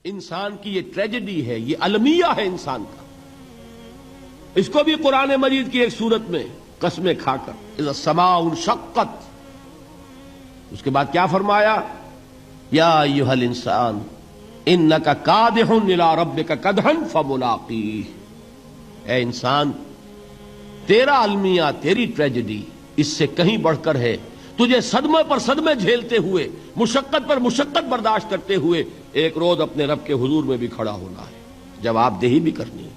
انسان کی یہ ٹریجڈی ہے، یہ المیہ ہے انسان کا. اس کو بھی قرآن مجید کی ایک صورت میں قسمیں کھا کر اذا السماء انشقت، اس کے بعد کیا فرمایا؟ یا ایھا الانسان انک کادح الی ربک کدحا فملاقیہ. اے انسان، تیرا المیہ، تیری ٹریجڈی اس سے کہیں بڑھ کر ہے. تجھے صدمے پر صدمے جھیلتے ہوئے، مشقت پر مشقت برداشت کرتے ہوئے ایک روز اپنے رب کے حضور میں بھی کھڑا ہونا ہے، جواب دہی بھی کرنی ہے.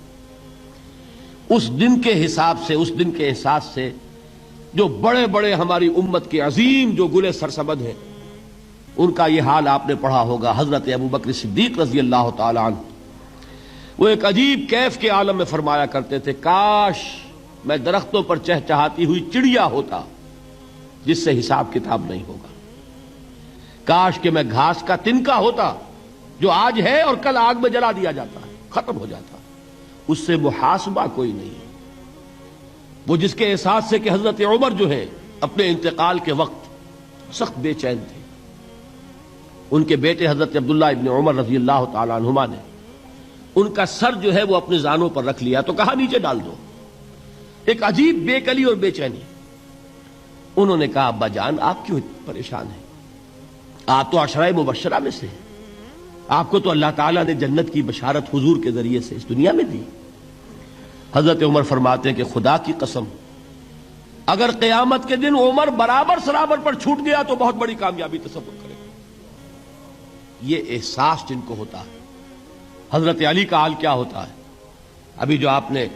اس دن کے حساب سے، اس دن کے احساس سے جو بڑے بڑے ہماری امت کے عظیم جو گلے سرسبد ہیں، ان کا یہ حال آپ نے پڑھا ہوگا. حضرت ابوبکر صدیق رضی اللہ تعالی عنہ وہ ایک عجیب کیف کے عالم میں فرمایا کرتے تھے، کاش میں درختوں پر چہچہاتی ہوئی چڑیا ہوتا جس سے حساب کتاب نہیں ہوگا. کاش کہ میں گھاس کا تنکا ہوتا جو آج ہے اور کل آگ میں جلا دیا جاتا ہے، ختم ہو جاتا. اس سے محاسبہ کوئی نہیں. وہ جس کے احساس سے کہ حضرت عمر جو ہے اپنے انتقال کے وقت سخت بے چین تھے. ان کے بیٹے حضرت عبداللہ ابن عمر رضی اللہ تعالی عنہما نے ان کا سر جو ہے وہ اپنے زانوں پر رکھ لیا تو کہا نیچے ڈال دو. ایک عجیب بے کلی اور بے چینی. انہوں نے کہا ابا جان آپ کیوں پریشان ہیں؟ آپ تو عشرہ مبشرہ میں سے ہیں، آپ کو تو اللہ تعالیٰ نے جنت کی بشارت حضور کے ذریعے سے اس دنیا میں دی. حضرت عمر فرماتے ہیں کہ خدا کی قسم اگر قیامت کے دن عمر برابر سرابر پر چھوٹ گیا تو بہت بڑی کامیابی تصور کرے. یہ احساس جن کو ہوتا ہے. حضرت علی کا حال کیا ہوتا ہے؟ ابھی جو آپ نے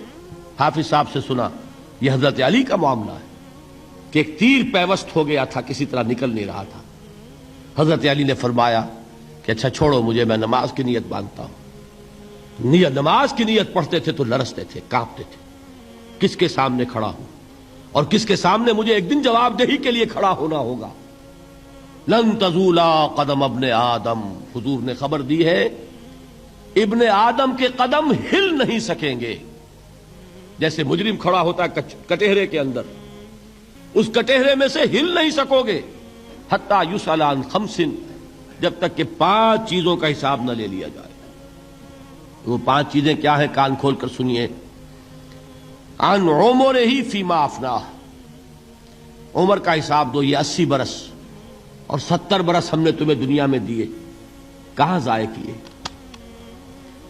حافظ صاحب سے سنا، یہ حضرت علی کا معاملہ ہے کہ ایک تیر پیوست ہو گیا تھا، کسی طرح نکل نہیں رہا تھا. حضرت علی نے فرمایا کہ اچھا چھوڑو مجھے، میں نماز کی نیت باندھتا ہوں. نماز کی نیت پڑھتے تھے تو لرزتے تھے، کانپتے تھے. کس کے سامنے کھڑا ہوں اور کس کے سامنے مجھے ایک دن جواب دہی کے لیے کھڑا ہونا ہوگا. لن تزولا قدم ابن آدم، حضور نے خبر دی ہے ابن آدم کے قدم ہل نہیں سکیں گے. جیسے مجرم کھڑا ہوتا ہے کٹہرے کے اندر، اس کٹہرے میں سے ہل نہیں سکو گے. حتی یسأل عن خمس، جب تک کہ 5 چیزوں کا حساب نہ لے لیا جائے. وہ 5 چیزیں کیا ہیں؟ کان کھول کر سنیے. عن عمرہ فیما افناہ، عمر کا حساب دو. یہ 80 برس اور 70 برس ہم نے تمہیں دنیا میں دیے، کہاں ضائع کیے؟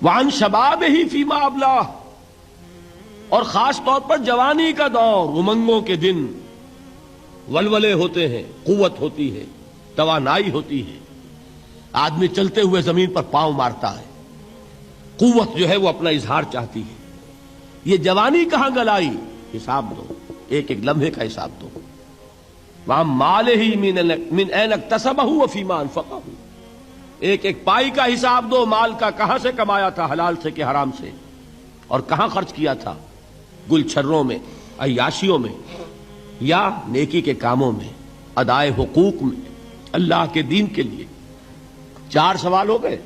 وعن شبابہ فیما ابلاہ، اور خاص طور پر جوانی کا دور، امنگوں کے دن، ولولے ہوتے ہیں، قوت ہوتی ہے، توانائی ہوتی ہے، آدمی چلتے ہوئے زمین پر پاؤں مارتا ہے، قوت جو ہے وہ اپنا اظہار چاہتی ہے. یہ جوانی کہاں گلائی؟ حساب دو، ایک ایک لمحے کا حساب دو. وَعَن مَالِهِ مِنْ أَيْنَ اكْتَسَبَهُ وَفِيمَا أَنفَقَهُ، ایک ایک پائی کا حساب دو. مال کا کہاں سے کمایا تھا، حلال سے کہ حرام سے، اور کہاں خرچ کیا تھا، گل چھروں میں، عیاشیوں میں، یا نیکی کے کاموں میں، ادائے حقوق میں، اللہ کے دین کے لیے. 4 سوال ہو گئے.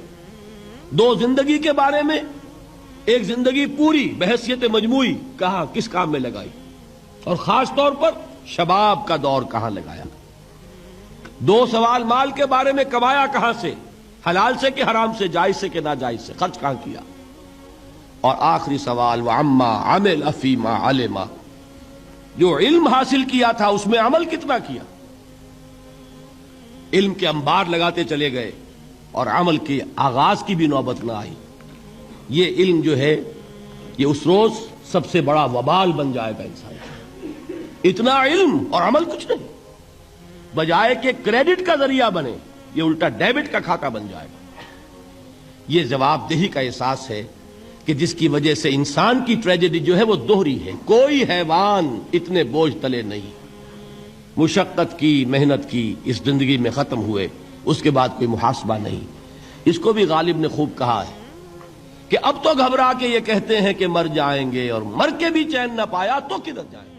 2 زندگی کے بارے میں، ایک زندگی پوری بحیثیت مجموعی کہاں کس کام میں لگائی، اور خاص طور پر شباب کا دور کہاں لگایا. 2 سوال مال کے بارے میں، کمایا کہاں سے، حلال سے کہ حرام سے، جائز سے کہ ناجائز سے، خرچ کہاں کیا. اور آخری سوال وعما عمل فیما علم، جو علم حاصل کیا تھا اس میں عمل کتنا کیا. علم کے انبار لگاتے چلے گئے اور عمل کے آغاز کی بھی نوبت نہ آئی. یہ علم جو ہے یہ اس روز سب سے بڑا وبال بن جائے گا انسان. اتنا علم اور عمل کچھ نہیں، بجائے کہ کریڈٹ کا ذریعہ بنے یہ الٹا ڈیبٹ کا کھاتا بن جائے گا. یہ جواب دہی کا احساس ہے کہ جس کی وجہ سے انسان کی ٹریجڈی جو ہے وہ دوہری ہے. کوئی حیوان اتنے بوجھ تلے نہیں. مشقت کی، محنت کی، اس زندگی میں ختم ہوئے، اس کے بعد کوئی محاسبہ نہیں. اس کو بھی غالب نے خوب کہا ہے کہ اب تو گھبرا کے یہ کہتے ہیں کہ مر جائیں گے، اور مر کے بھی چین نہ پایا تو کدھر جائیں گے.